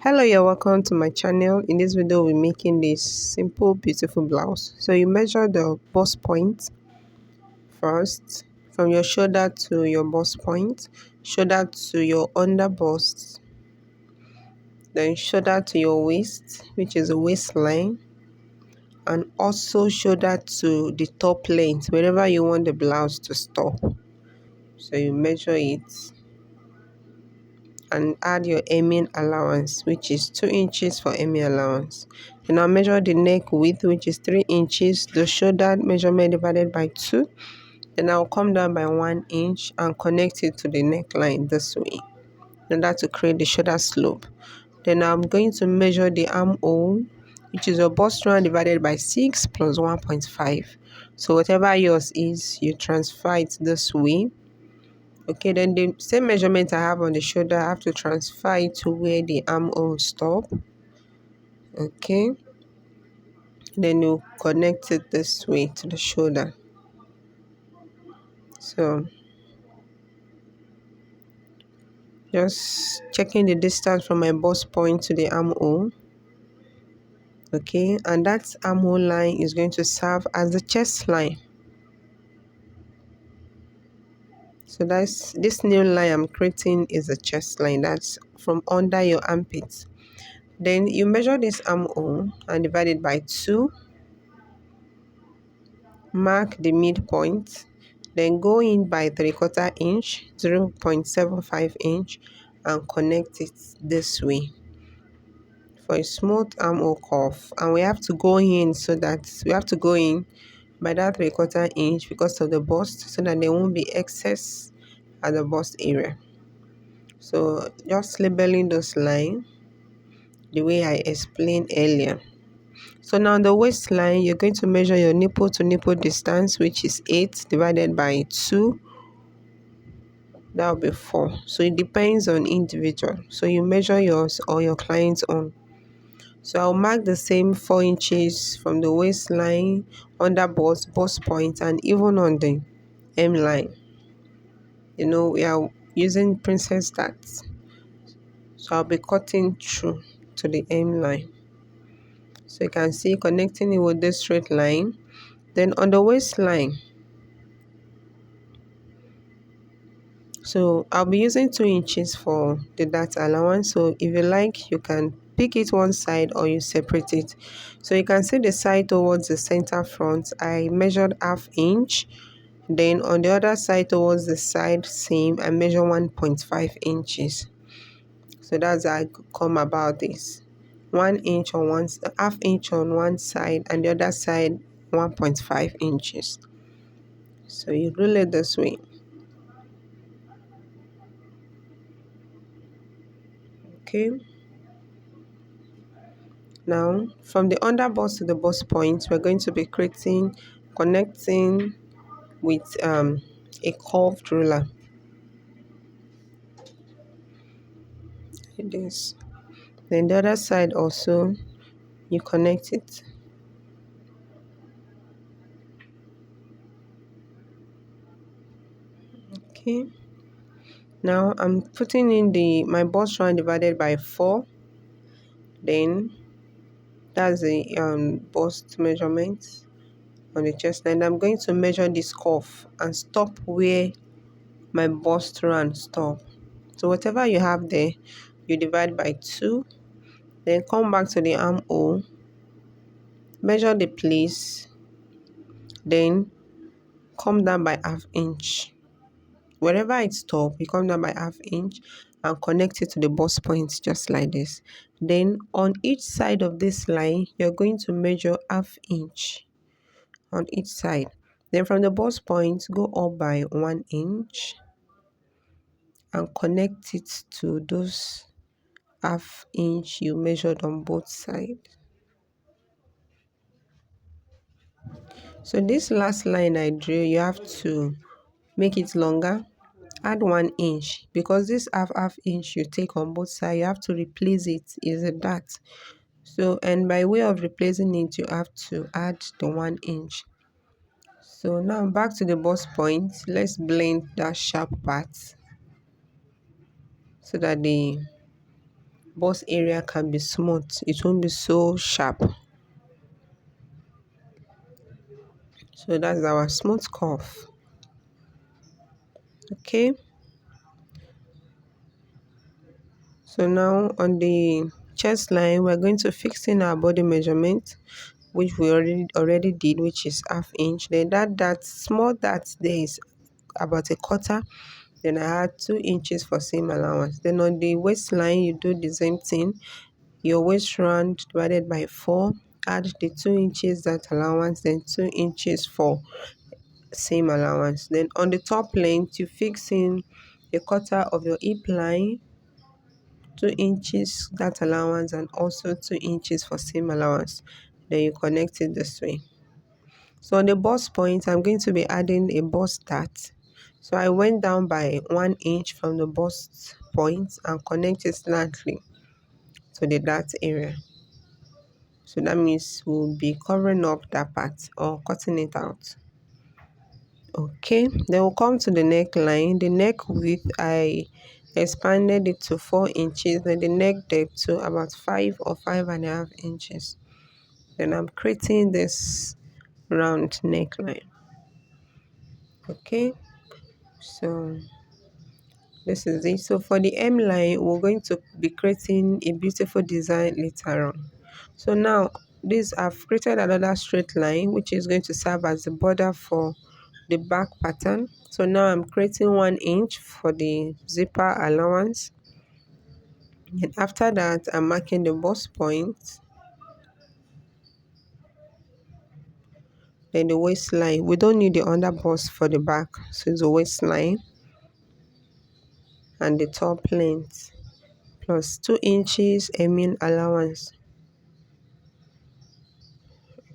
Hello, you're welcome to my channel. In this video we're making this simple beautiful blouse. So you measure the bust point first, from your shoulder to your bust point, shoulder to your under bust, then shoulder to your waist, which is the waistline, and also shoulder to the top length wherever you want the blouse to stop. So you measure it and add your hemming allowance, which is 2 inches for hemming allowance. Then I'll measure the neck width, which is 3 inches, the shoulder measurement divided by 2. Then I'll come down by 1 inch and connect it to the neckline this way in order to create the shoulder slope. Then I'm going to measure the armhole, which is your bust round divided by 6 plus 1.5. So whatever yours is, you transfer it this way. Okay, then the same measurement I have on the shoulder, I have to transfer it to where the armhole stop. Okay, then you connect it this way to the shoulder. So just checking the distance from my bust point to the armhole. Okay, and that armhole line is going to serve as the chest line. So that's this new line I'm creating is the chest line. That's from under your armpit. Then you measure this armhole and divide it by 2. Mark the midpoint, then go in by 3/4 inch, 0.75 inch, and connect it this way for a smooth armhole curve. And we have to go in by that 3/4 inch because of the bust, so that there won't be excess at the bust area. So just labeling those lines the way I explained earlier. So now the waistline, you're going to measure your nipple to nipple distance, which is 8 divided by 2. That will be 4. So it depends on individual. So you measure yours or your client's own. So I'll mark the same 4 inches from the waistline, under bust point, and even on the hemline. We are using princess darts. So I'll be cutting through to the hemline. So you can see connecting it with this straight line. Then on the waistline, so I'll be using 2 inches for the dart allowance. So if you like, you can pick it one side or you separate it. So you can see the side towards the center front, I measured 1/2 inch. Then on the other side towards the side seam, I measure 1.5 inches. So that's how I come about this. 1 inch on one, 1/2 inch on one side, and the other side 1.5 inches. So you roll it this way. Okay. Now from the under bust to the bust point, we're going to be connecting with a curved ruler. Like this. Then the other side also, you connect it. Okay. Now I'm putting in my bust round divided by 4. Then that's the bust measurement on the chest line. I'm going to measure this curve and stop where my bust round stop. So whatever you have there, you divide by 2. Then come back to the armhole, measure the place, then come down by 1/2 inch. Wherever it stop, you come down by 1/2 inch and connect it to the bust point just like this. Then on each side of this line, you're going to measure 1/2 inch on each side. Then from the bust point, go up by 1 inch and connect it to those 1/2 inch you measured on both sides. So this last line I drew, you have to make it longer. Add 1 inch because this 1/2 inch you take on both sides, you have to replace it is a dart. So, and by way of replacing it, you have to add the 1 inch. So now back to the bust point. Let's blend that sharp part so that the bust area can be smooth. It won't be so sharp. So that's our smooth cuff. Okay. So now on the chest line, we're going to fix in our body measurement, which we already did, which is half inch. Then that small that there is about a quarter. Then I had 2 inches for seam allowance. Then on the waistline, you do the same thing. Your waist round divided by 4. Add the 2 inches that allowance, then 2 inches for seam allowance. Then on the top length, you fix in a quarter of your hip line, 2 inches that allowance, and also 2 inches for seam allowance. Then you connect it this way. So on the bust point, I'm going to be adding a bust dart. So I went down by 1 inch from the bust point and connected slightly to the dart area. So that means we'll be covering up that part or cutting it out. Okay, then we'll come to the neckline. The neck width, I expanded it to 4 inches, then the neck depth to about 5 or 5.5 inches. Then I'm creating this round neckline. Okay, so this is it. So for the M line, we're going to be creating a beautiful design later on. So now this, I've created another straight line which is going to serve as the border for the back pattern. So now I'm creating 1 inch for the zipper allowance, and after that I'm marking the bust point, then the waistline. We don't need the under bust for the back, so it's the waistline and the top length plus 2 inches hemming allowance.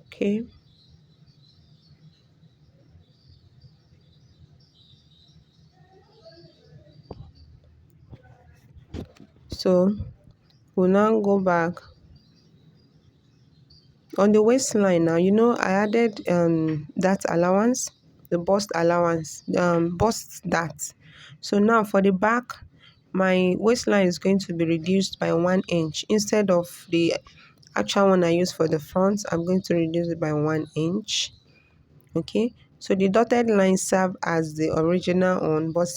Okay, so we'll now go back on the waistline. Now I added that allowance, the bust allowance, bust that. So now for the back, my waistline is going to be reduced by 1 inch. Instead of the actual one I use for the front, I'm going to reduce it by 1 inch. Okay, so the dotted line serve as the original one, but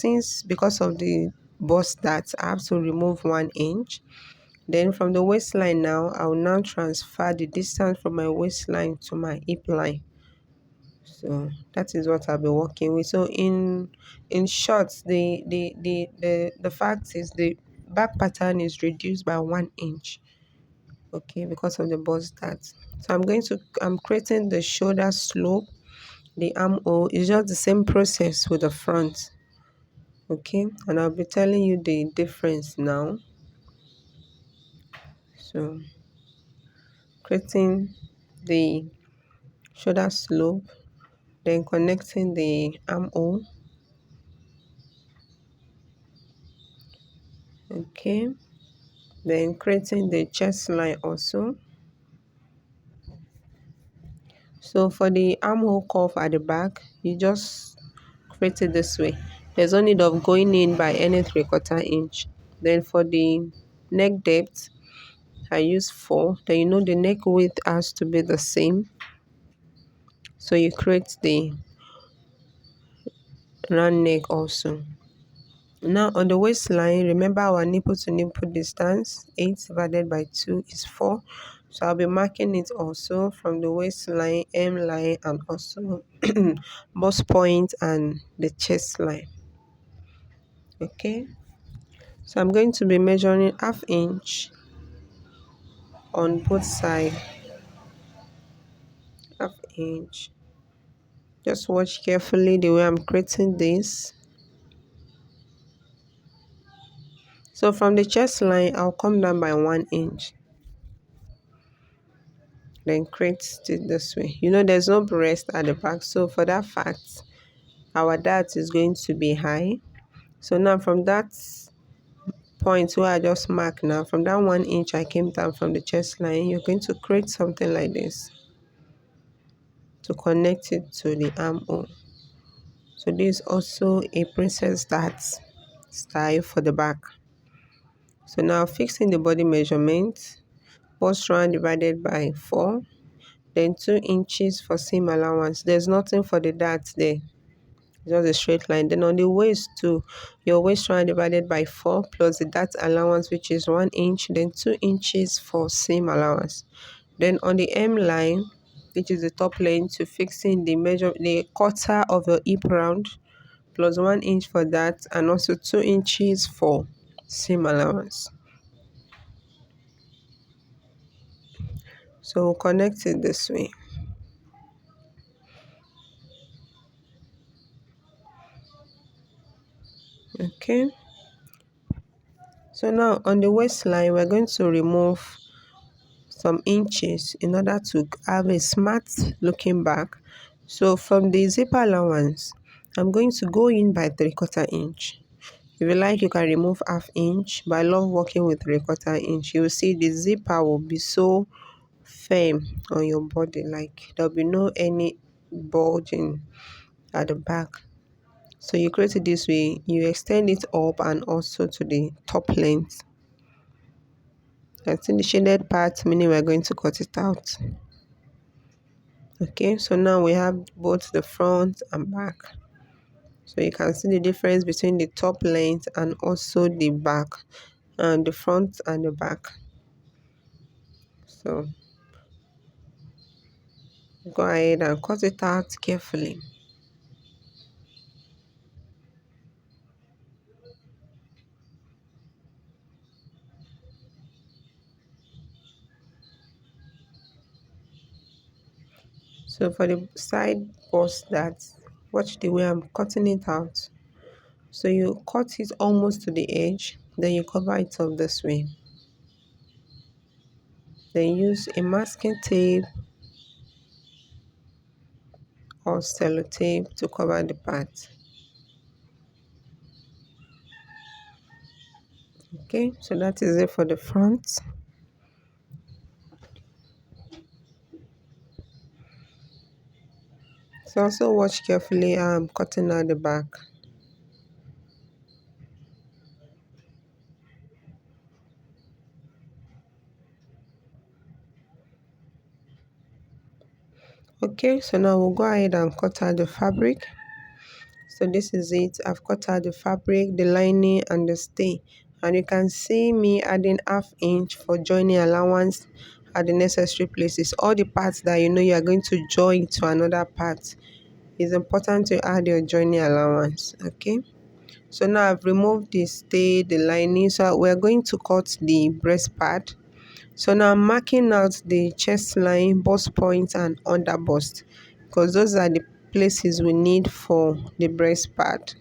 because of the bust that, I have to remove 1 inch. Then from the waistline now, I will now transfer the distance from my waistline to my hip line. So that is what I'll be working with. So in short, the fact is the back pattern is reduced by 1 inch. Okay, because of the bust that. So I'm creating the shoulder slope, the armhole. It's just the same process with the front. Okay, and I'll be telling you the difference now. So creating the shoulder slope, then connecting the armhole. Okay, then creating the chest line also. So for the armhole curve at the back, you just create it this way. There's no need of going in by any 3/4 inch. Then for the neck depth, I use 4. Then the neck width has to be the same. So you create the round neck also. Now on the waistline, remember our nipple to nipple distance, 8 divided by 2 is 4. So I'll be marking it also from the waistline, M line, and also bust point and the chest line. Okay, so I'm going to be measuring half inch on both sides. Half inch. Just watch carefully the way I'm creating this. So from the chest line, I'll come down by 1 inch. Then create it this way. There's no breast at the back, so for that fact, our dart is going to be high. So now from that point where I just marked, now from that 1 inch I came down from the chest line, you're going to create something like this to connect it to the armhole. So this is also a princess dart style for the back. So now fixing the body measurement, bust round divided by 4, then 2 inches for seam allowance. There's nothing for the dart there, just a straight line. Then on the waist too, your waist round divided by 4 plus the dart allowance, which is 1 inch, then 2 inches for seam allowance. Then on the hem line, which is the top lane, to fixing the quarter of your hip round plus 1 inch for that, and also 2 inches for seam allowance. So we'll connect it this way. Okay, so now on the waistline, we're going to remove some inches in order to have a smart looking back. So from the zipper allowance, I'm going to go in by 3/4 inch. If you like, you can remove 1/2 inch, but I love working with 3/4 inch. You will see the zipper will be so firm on your body, like there'll be no any bulging at the back. So you create it this way, you extend it up and also to the top length. That's in the shaded part, meaning we're going to cut it out. Okay, so now we have both the front and back. So you can see the difference between the top length and also the back, and the front and the back. So go ahead and cut it out carefully. So for the side bust, that watch the way I'm cutting it out. So you cut it almost to the edge, then you cover it up this way. Then use a masking tape or sellotape to cover the part. Okay, so that is it for the front. So also watch carefully how I'm cutting out the back. Okay, so now we'll go ahead and cut out the fabric. So this is it. I've cut out the fabric, the lining and the stay, and you can see me adding 1/2 inch for joining allowance at the necessary places. All the parts that you know you are going to join to another part, it's important to add your joining allowance. Okay, so now I've removed the stay, the lining, so we're going to cut the breast part. So now I'm marking out the chest line, bust point and under bust, because those are the places we need for the breast part.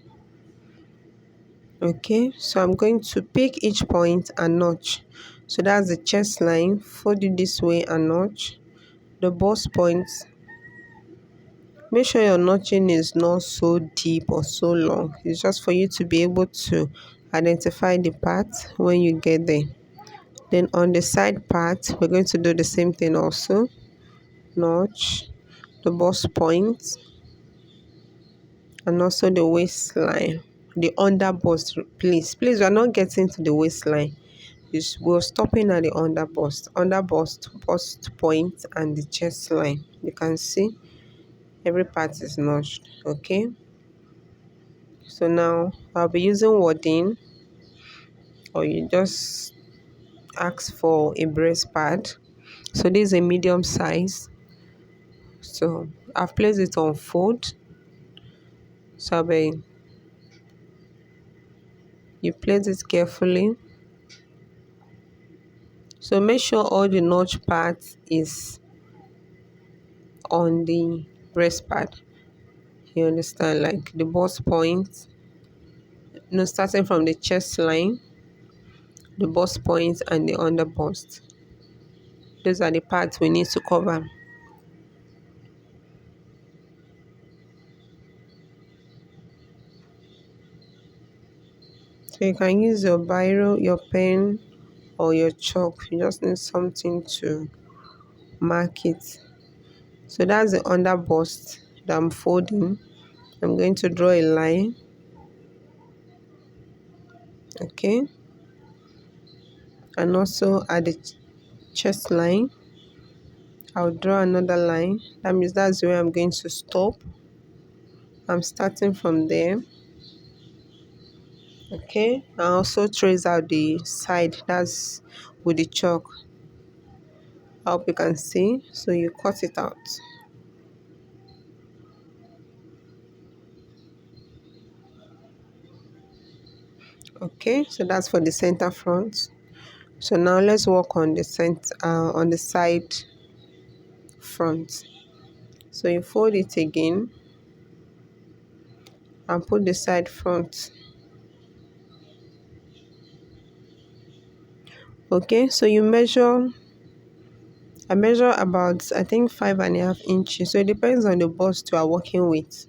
Okay, so I'm going to pick each point and notch. So that's the chest line, fold it this way and notch. The bust point, make sure your notching is not so deep or so long. It's just for you to be able to identify the part when you get there. Then on the side part, we're going to do the same thing also. Notch the bust point and also the waistline, the under bust. Please we're not getting to the waistline. We're stopping at the under bust, bust point and the chest line. You can see every part is notched. Okay, so now I'll be using wording, or you just ask for a breast pad. So this is a medium size, so I've placed it on fold. So you place it carefully. So make sure all the notch part is on the breast pad. You understand, like the bust point, starting from the chest line, the bust point and the under bust. Those are the parts we need to cover. So you can use your biro, your pen or your chalk. You just need something to mark it. So that's the under bust that I'm folding. I'm going to draw a line. Okay, And also at the chest line, I'll draw another line. That means that's where I'm going to stop. I'm starting from there. Okay, I also trace out the side, that's with the chalk. I hope you can see. So you cut it out. Okay, so that's for the center front. So now let's work on the on the side front. So you fold it again and put the side front. Okay, so I measure about, I think, 5.5 inches. So it depends on the bust you are working with.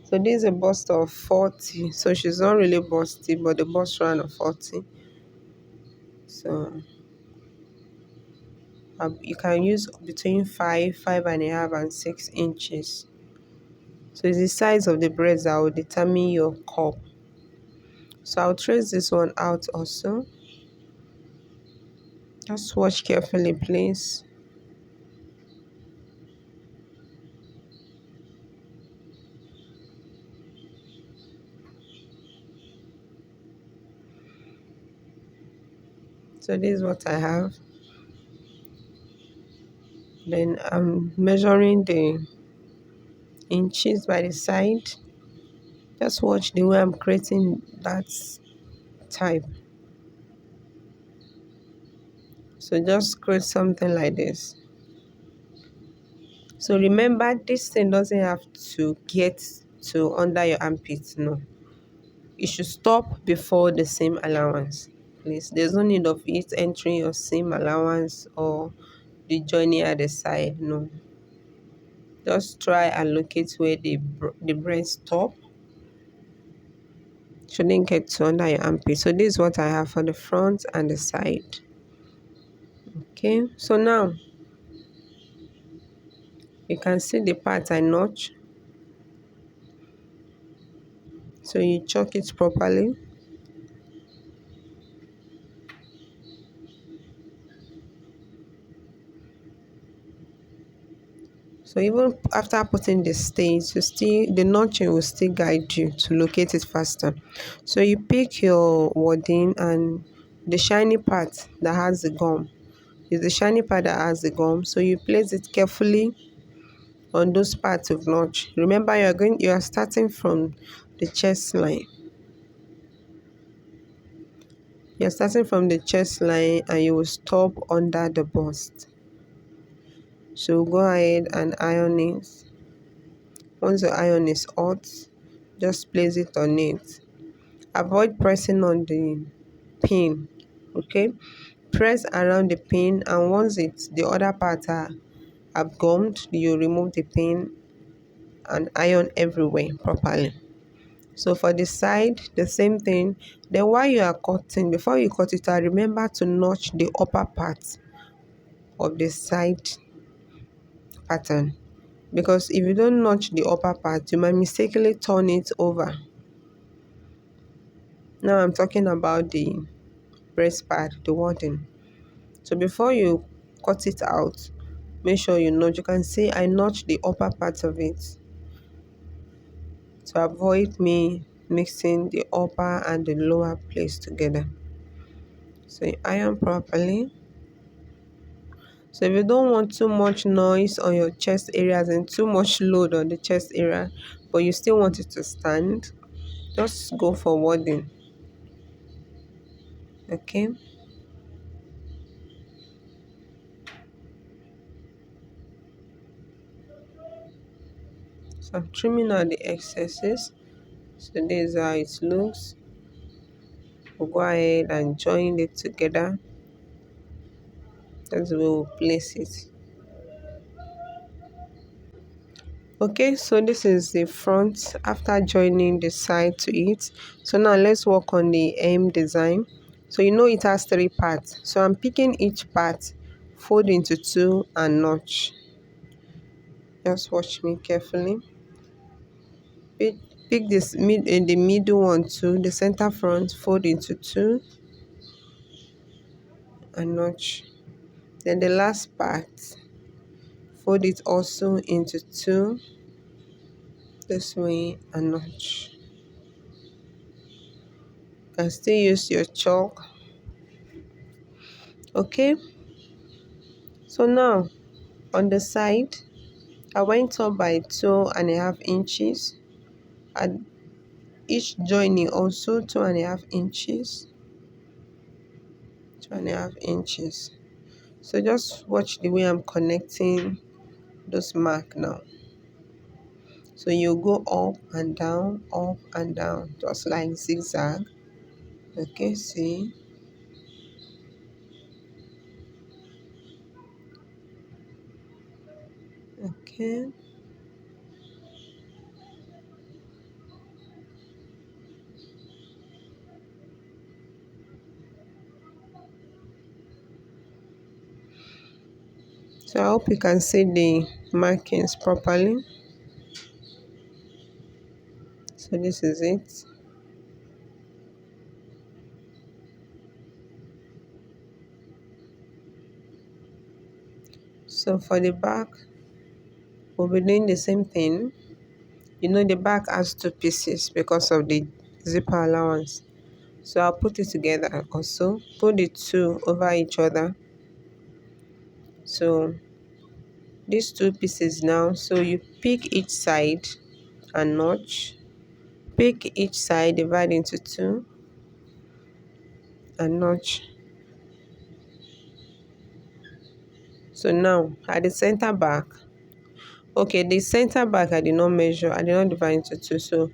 So this is a bust of 40. So she's not really busty, but the bust round of 40. So you can use between 5.5, and 6 inches. So it's the size of the breast that will determine your cup. So I'll trace this one out also. Just watch carefully, please. So this is what I have. Then I'm measuring the inches by the side. Just watch the way I'm creating that type. So just create something like this. So remember, this thing doesn't have to get to under your armpits. No, it should stop before the seam allowance. Please, there's no need of it entering your seam allowance or the joining at the side. No, just try and locate where the breast stop. Shouldn't get to under your armpit. So this is what I have for the front and the side. Okay, so now you can see the part I notch. So you chalk it properly. So even after putting the stains, the notching will still guide you to locate it faster. So you pick your wording and the shiny part that has the gum. Is the shiny part that has the gum. So you place it carefully on those parts of notch. Remember, you are starting from the chest line. You're starting from the chest line and you will stop under the bust. So go ahead and iron it. Once the iron is hot, just place it on it. Avoid pressing on the pin. Okay, press around the pin, and once the other parts are gummed, you remove the pin and iron everywhere properly. So for the side, the same thing. Then while you are cutting, before you cut it out, remember to notch the upper part of the side pattern, because if you don't notch the upper part, you might mistakenly turn it over. Now I'm talking about the breast part, the wording. So before you cut it out, make sure you notch. You can see I notch the upper part of it to avoid me mixing the upper and the lower place together. So you iron properly. So if you don't want too much noise on your chest areas and too much load on the chest area, but you still want it to stand, just go for wording. Okay. So I'm trimming out the excesses. So this is how it looks. We'll go ahead and join it together. That's where we'll place it. Okay, so this is the front after joining the side to it. So now let's work on the hem design. So you know it has 3 parts. So I'm picking each part, fold into 2 and notch. Just watch me carefully. Pick this the middle one too, the center front, fold into 2 a notch. Then the last part, fold it also into two, this way, a notch. You can still use your chalk. Okay, so now on the side, I went up by 2.5 inches. At each joining also 2.5 inches. 2.5 inches. So just watch the way I'm connecting those mark now. So you go up and down, just like zigzag. Okay, see. Okay. So I hope you can see the markings properly. So this is it. So for the back, we'll be doing the same thing. You know the back has two pieces because of the zipper allowance. So I'll put it together also. Put the two over each other. So these two pieces now. So you pick each side and notch. Pick each side, divide into two and notch. So now at the center back, okay, the center back I did not measure, I did not divide into two. So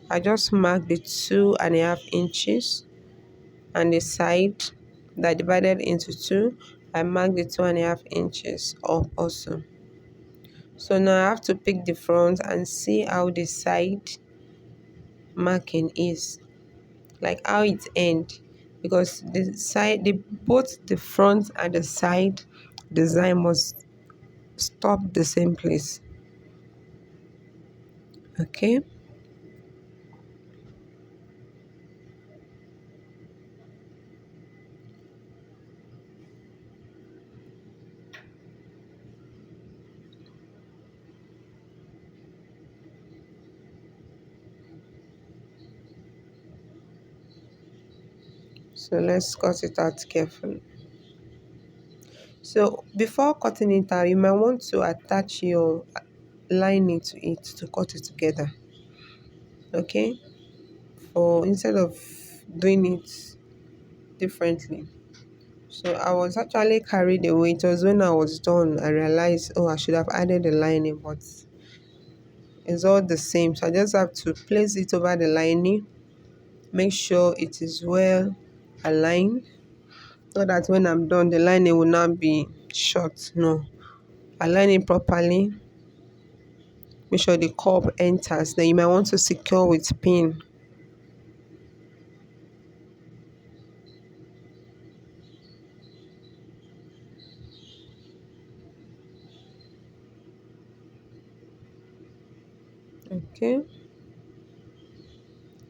I just mark the 2.5 inches, and the side that divided into two, I mark the 2.5 inches up also. So now I have to pick the front and see how the side marking is, like how it end, because the side, both the front and the side design must stop the same place. Okay, so let's cut it out carefully. So before cutting it out, you might want to attach your lining to it to cut it together. Okay, or instead of doing it differently. So I was actually carried away. It was when I was done I realized, oh, I should have added the lining, but it's all the same. So I just have to place it over the lining, make sure it is well aligned, so that when I'm done the lining will not be short. No, align it properly. Make sure the curve enters. Then you might want to secure with pin. Okay,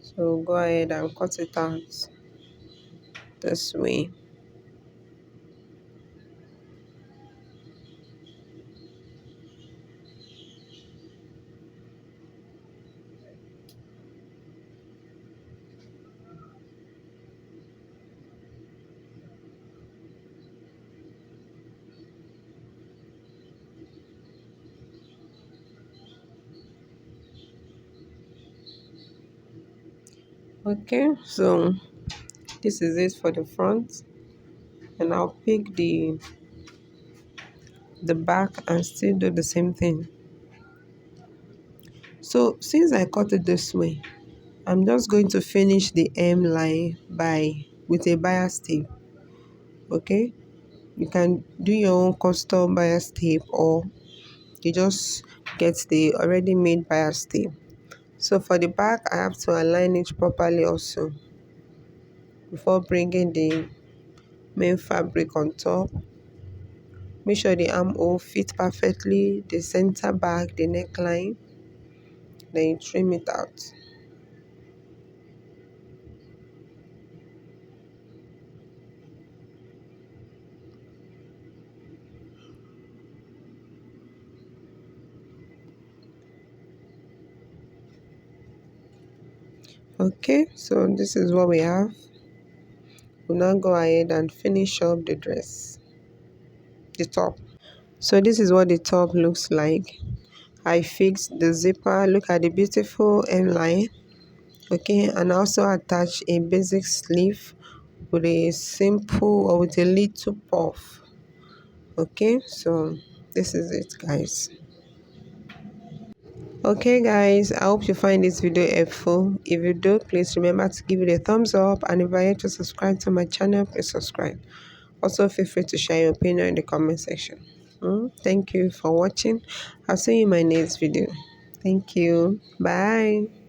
so go ahead and cut it out this way. Okay, so this is it for the front, and I'll pick the back and still do the same thing. So since I cut it this way, I'm just going to finish the hemline by with a bias tape. Okay, you can do your own custom bias tape, or you just get the already made bias tape. So for the back, I have to align it properly also before bringing the main fabric on top. Make sure the armhole fit perfectly, the center back, the neckline. Then you trim it out. Okay, so this is what we have. We'll now go ahead and finish up the dress, the top. So this is what the top looks like. I fixed the zipper. Look at the beautiful hemline. Okay, and also attach a basic sleeve with a simple or with a little puff. Okay, so this is it, guys. Okay guys, I hope you find this video helpful. If you do, please remember to give it a thumbs up, and if you are yet to subscribe to my channel, please subscribe. Also feel free to share your opinion in the comment section. Thank you for watching. I'll see you in my next video. Thank you. Bye.